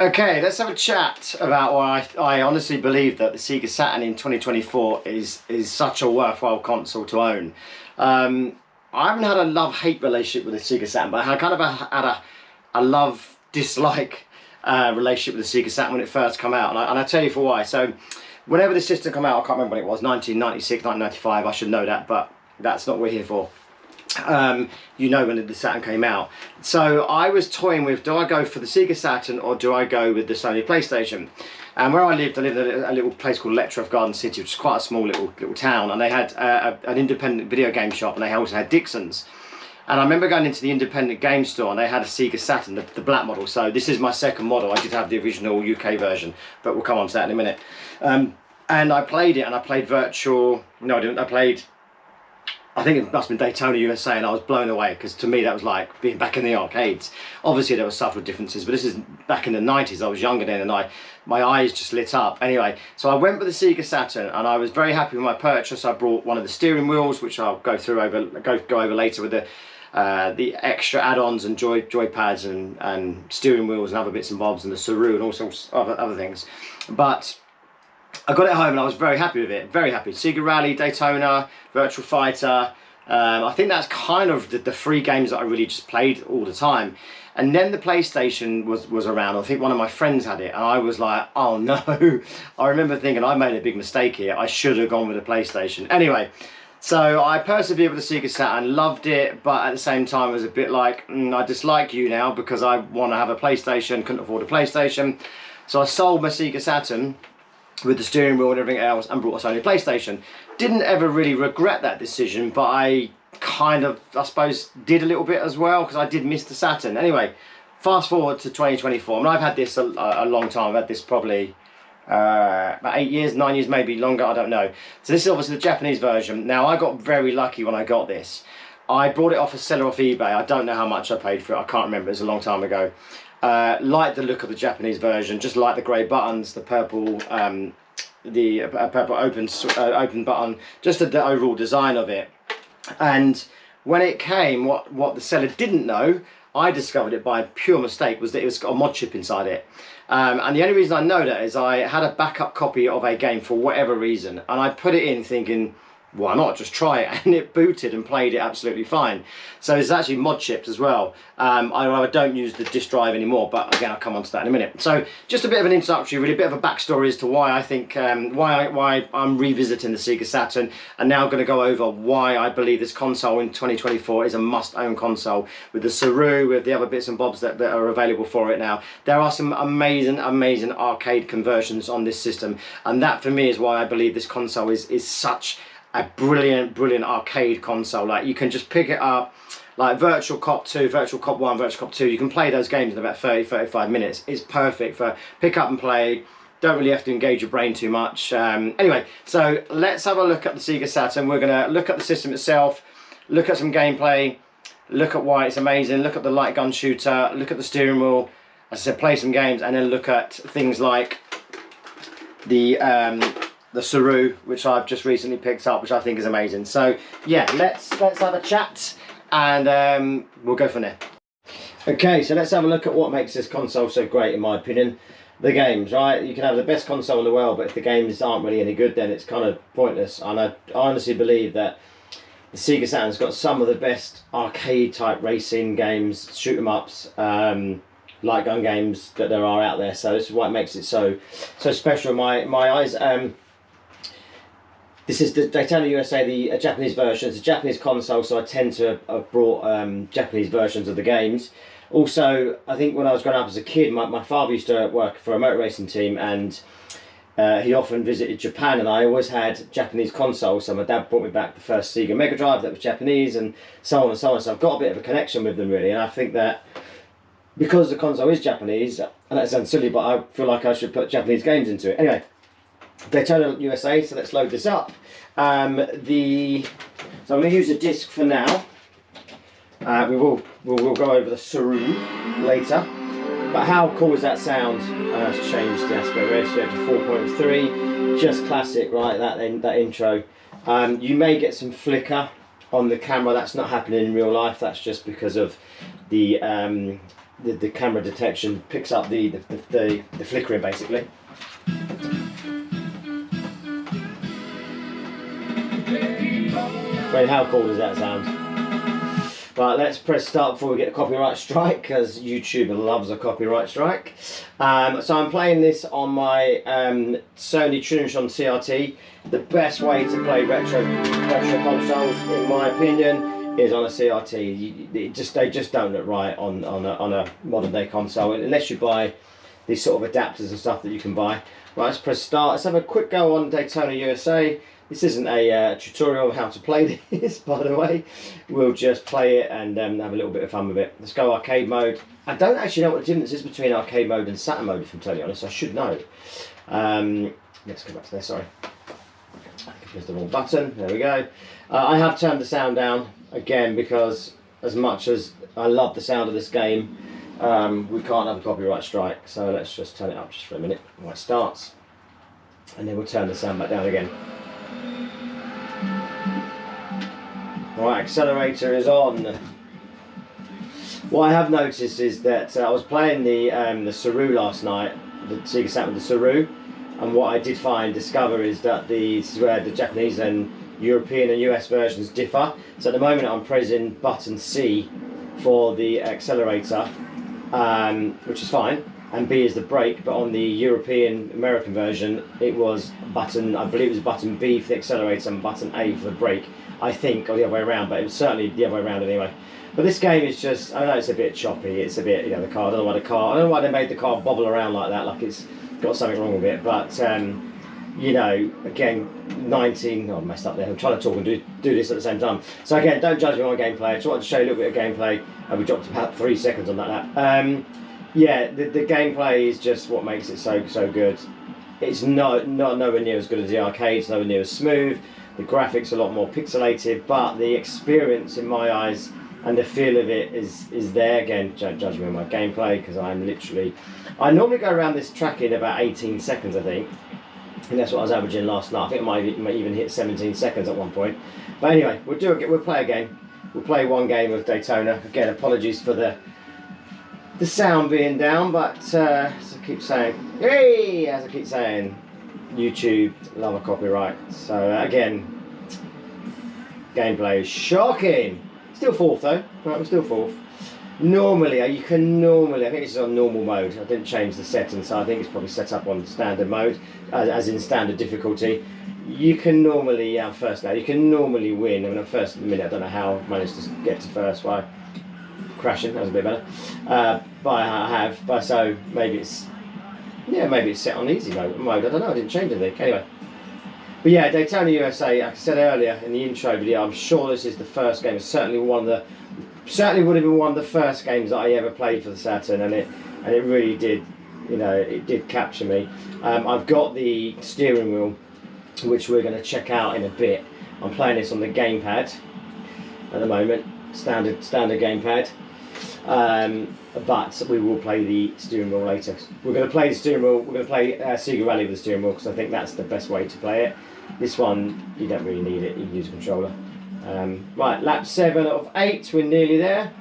Okay, let's have a chat about why I honestly believe that the Sega Saturn in 2024 is such a worthwhile console to own. I haven't had a love-hate relationship with the Sega Saturn, but I kind of had a love-dislike relationship with the Sega Saturn when it first came out, and I'll tell you for why. So, whenever the system came out, I can't remember when it was, 1996, 1995, I should know that, but that's not what we're here for. You know when the Saturn came out. So I was toying with, do I go for the Sega Saturn or do I go with the Sony PlayStation? And where I lived in a little place called Letchworth Garden City, which is quite a small little town, and they had an independent video game shop, and they also had Dixon's. And I remember going into the independent game store and they had a Sega Saturn, the black model. So this is my second model. I did have the original UK version, but we'll come on to that in a minute. And I played it, and I played Virtual, no I didn't, I think it must have been Daytona USA, and I was blown away, because to me that was like being back in the arcades. Obviously there were subtle differences, but this is back in the 90s. I was younger then, and my eyes just lit up. Anyway, so I went with the Sega Saturn, and I was very happy with my purchase. I brought one of the steering wheels, which I'll go over later, with the extra add-ons and joy pads and steering wheels and other bits and bobs, and the Saru and all sorts of other things. But I got it home and I was very happy with it, very happy. Sega Rally, Daytona, Virtual Fighter. I think that's kind of the three games that I really just played all the time. And then the PlayStation was around. I think one of my friends had it, and I was like, oh no. I remember thinking, I made a big mistake here. I should have gone with the PlayStation. Anyway, so I persevered with the Sega Saturn, loved it, but at the same time I was a bit like, I dislike you now because I want to have a PlayStation, couldn't afford a PlayStation. So I sold my Sega Saturn with the steering wheel and everything else, and brought a Sony PlayStation. Didn't ever really regret that decision, but I kind of, I suppose, did a little bit as well, because I did miss the Saturn. Anyway, fast forward to 2024, and I've had this a long time. I've had this probably about 8 years, 9 years, maybe longer, I don't know. So this is obviously the Japanese version. Now, I got very lucky when I got this. I bought it off a seller off eBay. I don't know how much I paid for it. I can't remember. It was a long time ago. Like the look of the Japanese version, just like the grey buttons, the purple, purple open button, just the overall design of it. And when it came, what the seller didn't know, I discovered it by pure mistake, was that it's got a mod chip inside it. And the only reason I know that is I had a backup copy of a game for whatever reason, and I put it in thinking, why not, just try it, and it booted and played it absolutely fine. So it's actually mod chipped as well. I don't use the disk drive anymore, but again I'll come on to that in a minute. So just a bit of an introductory, really, a bit of a backstory as to why I think, why I'm revisiting the Sega Saturn, and now going to go over why I believe this console in 2024 is a must-own console, with the Saru, with the other bits and bobs that are available for it now. There are some amazing arcade conversions on this system, and that for me is why I believe this console is such a brilliant arcade console. Like, you can just pick it up, like Virtual Cop 2, Virtual Cop 1, Virtual Cop 2, you can play those games in about 30-35 minutes. It's perfect for pick up and play, don't really have to engage your brain too much. Anyway, so let's have a look at the Sega Saturn. We're going to look at the system itself, look at some gameplay, look at why it's amazing, look at the light gun shooter, look at the steering wheel, as I said, play some games, and then look at things like the Saru, which I've just recently picked up, which I think is amazing. So yeah, let's have a chat, and we'll go from there. Okay, so let's have a look at what makes this console so great, in my opinion. The games, right? You can have the best console in the world, but if the games aren't really any good, then it's kind of pointless. And I honestly believe that the Sega Saturn's got some of the best arcade type racing games, shoot 'em ups, light gun games that there are out there. So this is what makes it so special in my eyes. This is the Daytona USA, the Japanese version. It's a Japanese console, so I tend to have brought Japanese versions of the games. Also, I think when I was growing up as a kid, my father used to work for a motor racing team, and he often visited Japan, and I always had Japanese consoles. So my dad brought me back the first Sega Mega Drive that was Japanese, and so on and so on. So I've got a bit of a connection with them, really, and I think that because the console is Japanese, and that sounds silly, but I feel like I should put Japanese games into it. Anyway, Daytona USA, so let's load this up. So I'm going to use a disc for now. We'll go over the Saru later. But how cool is that sound? Let's change the aspect ratio to 4.3. Just classic, right? That intro. You may get some flicker on the camera. That's not happening in real life. That's just because of the the camera detection picks up the flickering basically. Wait, how cool does that sound? Right, let's press start before we get a copyright strike, because YouTube loves a copyright strike. So I'm playing this on my Sony Trinitron CRT. The best way to play retro consoles, in my opinion, is on a CRT. They just don't look right on a modern day console, unless you buy these sort of adapters and stuff that you can buy. Right, let's press start. Let's have a quick go on Daytona USA. This isn't a tutorial of how to play this, by the way. We'll just play it and have a little bit of fun with it. Let's go arcade mode. I don't actually know what the difference is between arcade mode and Saturn mode, if I'm totally honest. I should know. Let's go back to there, sorry. I pressed the wrong button. There we go. I have turned the sound down, again, because as much as I love the sound of this game, we can't have a copyright strike. So let's just turn it up just for a minute while it starts. And then we'll turn the sound back down again. Right, accelerator is on. What I have noticed is that I was playing the Saru last night, the Sega Saturn with the Saru, and what I did discover is that this is where the Japanese and European and US versions differ. So at the moment I'm pressing button C for the accelerator, which is fine, and B is the brake, but on the European American version it was button, I believe it was button B for the accelerator and button A for the brake. I think, or the other way around, but it was certainly the other way around anyway. But this game is just, I know it's a bit choppy, it's a bit, you know, the car, I don't know why they made the car bobble around like that, like it's got something wrong with it, but, you know, again, I messed up there, I'm trying to talk and do this at the same time. So again, don't judge me on gameplay, I just wanted to show you a little bit of gameplay, we dropped about 3 seconds on that. Yeah, the gameplay is just what makes it so good. It's not nowhere near as good as the arcades, nowhere near as smooth. The graphics are a lot more pixelated, but the experience in my eyes and the feel of it is there. Again, don't judge me on my gameplay, because I normally go around this track in about 18 seconds, I think. And that's what I was averaging last night. I think I might even hit 17 seconds at one point. But anyway, we'll play a game. We'll play one game of Daytona. Again, apologies for the sound being down, but as I keep saying, YouTube love a copyright. So again, gameplay is shocking. Still fourth though. Right, we're still fourth. Normally, I think this is on normal mode. I didn't change the settings, so I think it's probably set up on standard mode, as in standard difficulty. You can normally, first now, you can normally win. I mean, at first minute, I don't know how I managed to get to first by crashing. That was a bit better. So maybe it's set on easy mode. I don't know. I didn't change anything. Anyway, but yeah, Daytona USA. Like I said earlier in the intro video, I'm sure this is the first game. It's certainly would have been one of the first games that I ever played for the Saturn, and it really did. You know, it did capture me. I've got the steering wheel, which we're going to check out in a bit. I'm playing this on the gamepad at the moment, standard gamepad. But we will play the steering wheel later. We're going to play the steering wheel. We're going to play Sega Rally with the steering wheel, because I think that's the best way to play it. This one, you don't really need it. You can use a controller. Right, lap 7 of 8. We're nearly there.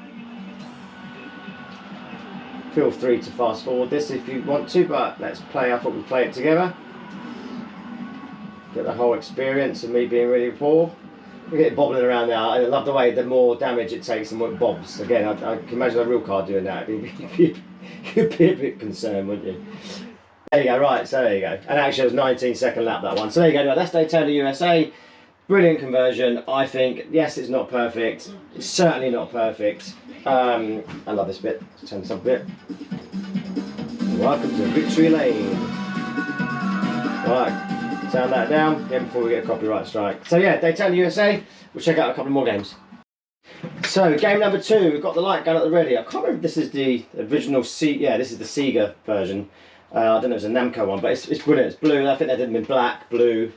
Feel free to fast forward this if you want to, but let's play. I thought we'd play it together. Get the whole experience of me being really poor. Look at it bobbling around now. I love the way the more damage it takes, the more it bobs. Again, I can imagine a real car doing that. You'd be a bit concerned, wouldn't you? There you go, right, so there you go. And actually it was 19-second lap, that one. So there you go, that's Daytona USA. Brilliant conversion, I think. Yes, it's not perfect. It's certainly not perfect. I love this bit. Let's turn this up a bit. Welcome to Victory Lane. Right. Turn that down again before we get a copyright strike. So yeah, Daytona USA. We'll check out a couple more games. So game number 2, we've got the light gun at the ready. I can't remember if this is the original this is the Sega version. I don't know if it's a Namco one, but it's brilliant. It's blue. I think they did them in black, blue,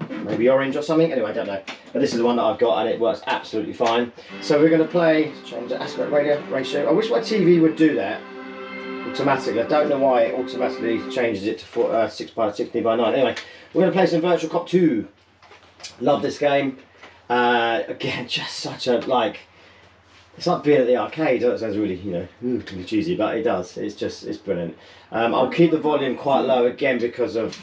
maybe orange or something. Anyway, I don't know. But this is the one that I've got, and it works absolutely fine. So we're going to play, change the aspect ratio. I wish my TV would do that automatically. I don't know why it automatically changes it to 6:16:9. Anyway, we're going to play some Virtual Cop 2. Love this game. Again, just such a It's like being at the arcade. It sounds really, you know, really cheesy, but it does. It's brilliant. I'll keep the volume quite low again because of,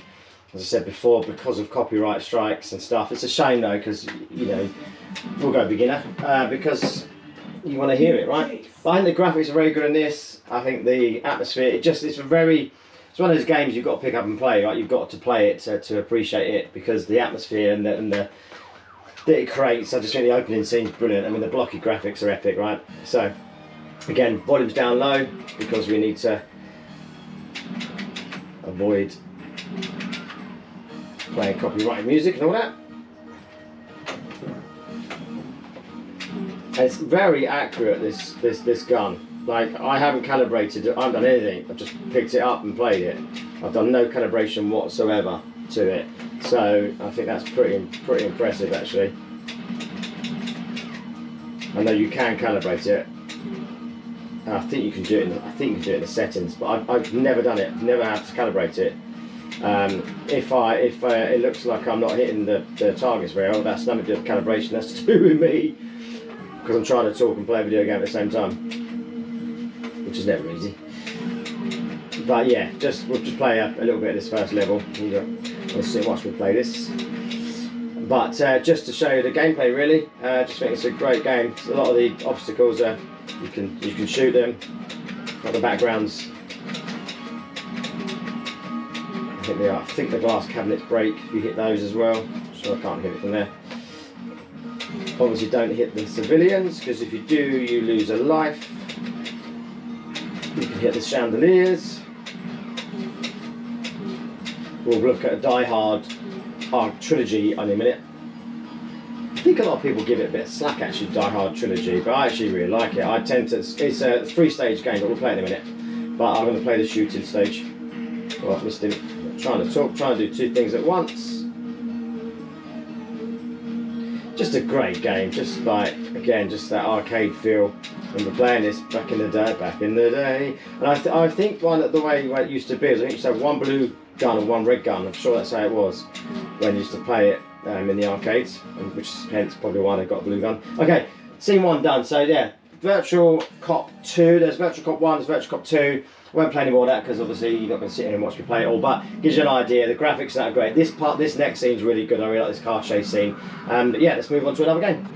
as I said before, because of copyright strikes and stuff. It's a shame though, because, you know, we'll go beginner, because you want to hear it, right? But I think the graphics are very good in this. I think the atmosphere, it's one of those games you've got to pick up and play, right? You've got to play it to appreciate it, because the atmosphere and the that it creates. I just think the opening scene's brilliant. I mean, the blocky graphics are epic, right? So, again, volume's down low because we need to avoid playing copyrighted music and all that. And it's very accurate, this gun. Like, I haven't calibrated it, I haven't done anything. I've just picked it up and played it. I've done no calibration whatsoever to it. So I think that's pretty impressive, actually. I know you can calibrate it. I think you can do it. In the settings, but I've never done it. Never had to calibrate it. If it looks like I'm not hitting the targets very well, that's nothing to do with calibration. That's to do with me, because I'm trying to talk and play a video game at the same time, which is never easy. But yeah, we'll just play a little bit of this first level. We'll see, watch me play this. But just to show you the gameplay, really, just think it's a great game. A lot of the obstacles are you can shoot them. Got the backgrounds. I think the glass cabinets break if you hit those as well. So I can't hit it from there. Obviously, don't hit the civilians, because if you do, you lose a life. You can hit the chandeliers. We'll look at a Die Hard trilogy in a minute. I think a lot of people give it a bit of slack, actually, Die Hard trilogy, but I actually really like it. It's a 3-stage game, but we'll play it in a minute. But I'm going to play the shooting stage. Well, I missed him. Trying to do two things at once. Just a great game, just like, again, just that arcade feel. I remember playing this back in the day. And I think the way it used to be is I think you used to have one blue gun and one red gun. I'm sure that's how it was when you used to play it in the arcades, which is hence probably why they got a blue gun. Okay, scene 1 done. So yeah, Virtual Cop 2. There's Virtual Cop 1, there's Virtual Cop 2. I won't play any more of that because obviously you're not going to sit here and watch me play it all, but gives you an idea. The graphics are great. This next scene's really good. I really like this car chase scene. But yeah, let's move on to another game.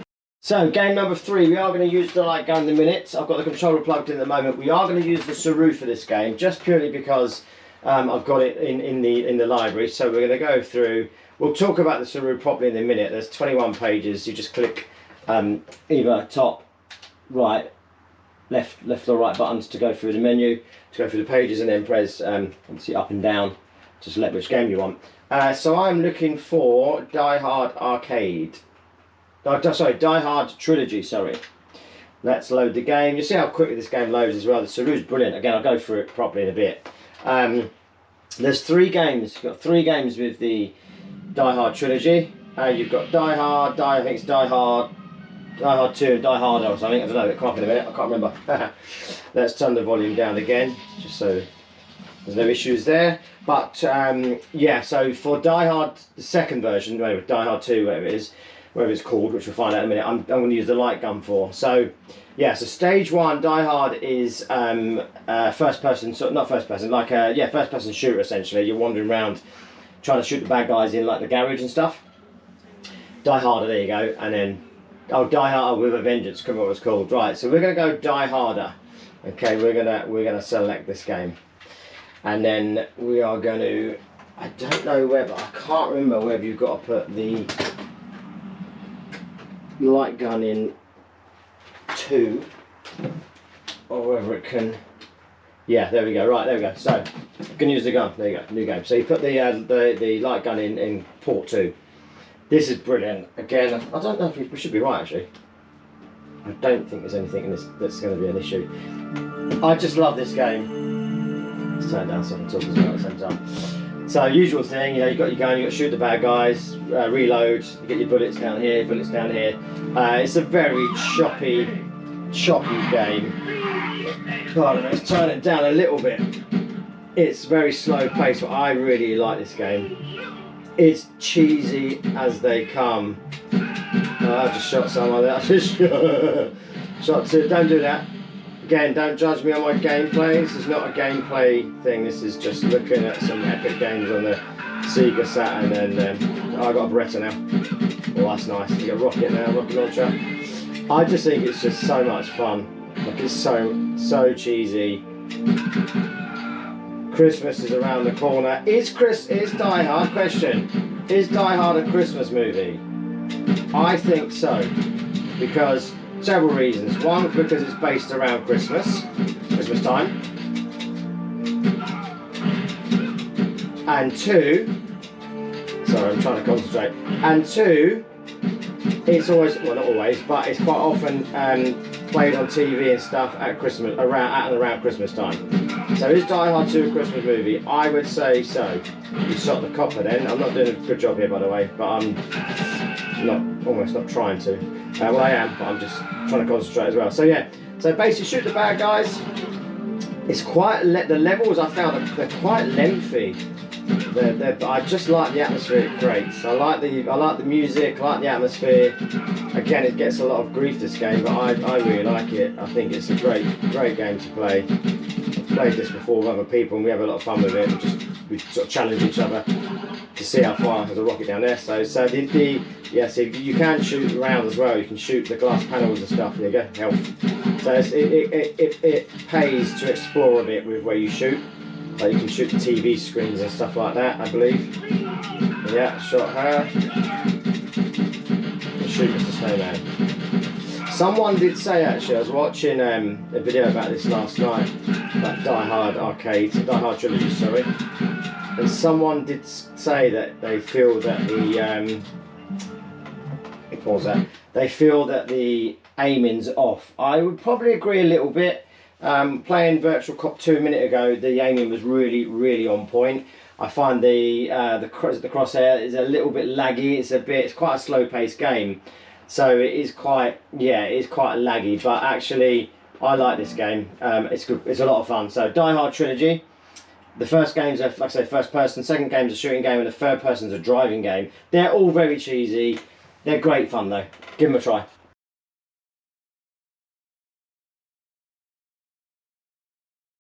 So game number 3, we are going to use the light gun in a minute. I've got the controller plugged in at the moment. We are going to use the Saru for this game, just purely because I've got it in the library. So we're going to go through. We'll talk about the Saru properly in a minute. There's 21 pages. You just click either top, right, left or right buttons to go through the menu, to go through the pages, and then press obviously up and down to select which game you want. So I'm looking for Die Hard Arcade. Sorry, Die Hard Trilogy, sorry. Let's load the game. You see how quickly this game loads as well. The Saru's brilliant. Again, I'll go through it properly in a bit. There's 3 games. You've got 3 games with the Die Hard Trilogy. You've got Die Hard, I think it's Die Hard 2 and Die Harder or something. I don't know, it'll come up in a minute. I can't remember. Let's turn the volume down again, just so there's no issues there. But yeah, so for Die Hard, the second version, Die Hard 2, whatever it's called, which we'll find out in a minute, I'm going to use the light gun for. So yeah, so stage 1, Die Hard is first person, so not first person, like yeah, first person shooter essentially. You're wandering around trying to shoot the bad guys in like the garage and stuff. Die Harder, there you go, and then Die Harder with a Vengeance, come on, what it's called. Right, so we're going to go Die Harder. Okay, we're gonna select this game, and then we are going to. I don't know whether, I can't remember whether you've got to put the light gun in 2 or whether it can. Yeah, there we go. Right, there we go. So you can use the gun. There you go. New game. So you put the light gun in port 2. This is brilliant. Again, I don't know if we should be right actually. I don't think there's anything in this that's going to be an issue. I just love this game. Let's turn it down so I can talk as well at the same time. So usual thing, you know, you've got your gun, you've got to shoot the bad guys, reload, you get your bullets down here, bullets down here. It's a very choppy game. Pardon me, let's turn it down a little bit. It's very slow paced, but I really like this game. It's cheesy as they come. I just shot someone there. Shot 2, don't do that. Again, don't judge me on my gameplay. This is not a gameplay thing. This is just looking at some epic games on the Sega Saturn. And I got a Beretta now. Oh, that's nice. You got a rocket now, rocket launcher. I just think it's just so much fun. Like, it's so cheesy. Christmas is around the corner. Is Die Hard, question, is Die Hard a Christmas movie? I think so, because several reasons. One, because it's based around Christmas time. And two, sorry, I'm trying to concentrate. And two, it's always, well, not always, but it's quite often played on TV and stuff at Christmas, at and around Christmas time. So is Die Hard 2 a Christmas movie? I would say so. You shot the copper then. I'm not doing a good job here, by the way, but I'm almost not trying to. Well, I am, but I'm just trying to concentrate as well. So yeah, so basically shoot the bad guys. It's quite, the levels I found, they're quite lengthy. I just like the atmosphere it creates. I like the music, I like the atmosphere. Again, it gets a lot of grief, this game, but I really like it. I think it's a great game to play. I've played this before with other people and we have a lot of fun with it. We sort of challenge each other to see how far. There's a rocket down there. So yeah, so you can shoot around as well. You can shoot the glass panels and stuff. There you go, health. So it pays to explore a bit with where you shoot. Like you can shoot the TV screens and stuff like that, I believe. Yeah, shot her. Shoot Mr. Snowman. Someone did say, actually, I was watching a video about this last night, about Die Hard Arcade, Die Hard Trilogy, sorry. And someone did say that they feel that they feel that the aiming's off. I would probably agree a little bit. Playing Virtual Cop 2 a minute ago, the aiming was really on point. I find the crosshair is a little bit laggy. It's quite a slow paced game, so it is quite laggy. But actually, I like this game. It's good. It's a lot of fun. So Die Hard Trilogy. The first game's are, like I say, first person. Second game's a shooting game, and the third person's a driving game. They're all very cheesy. They're great fun though. Give them a try.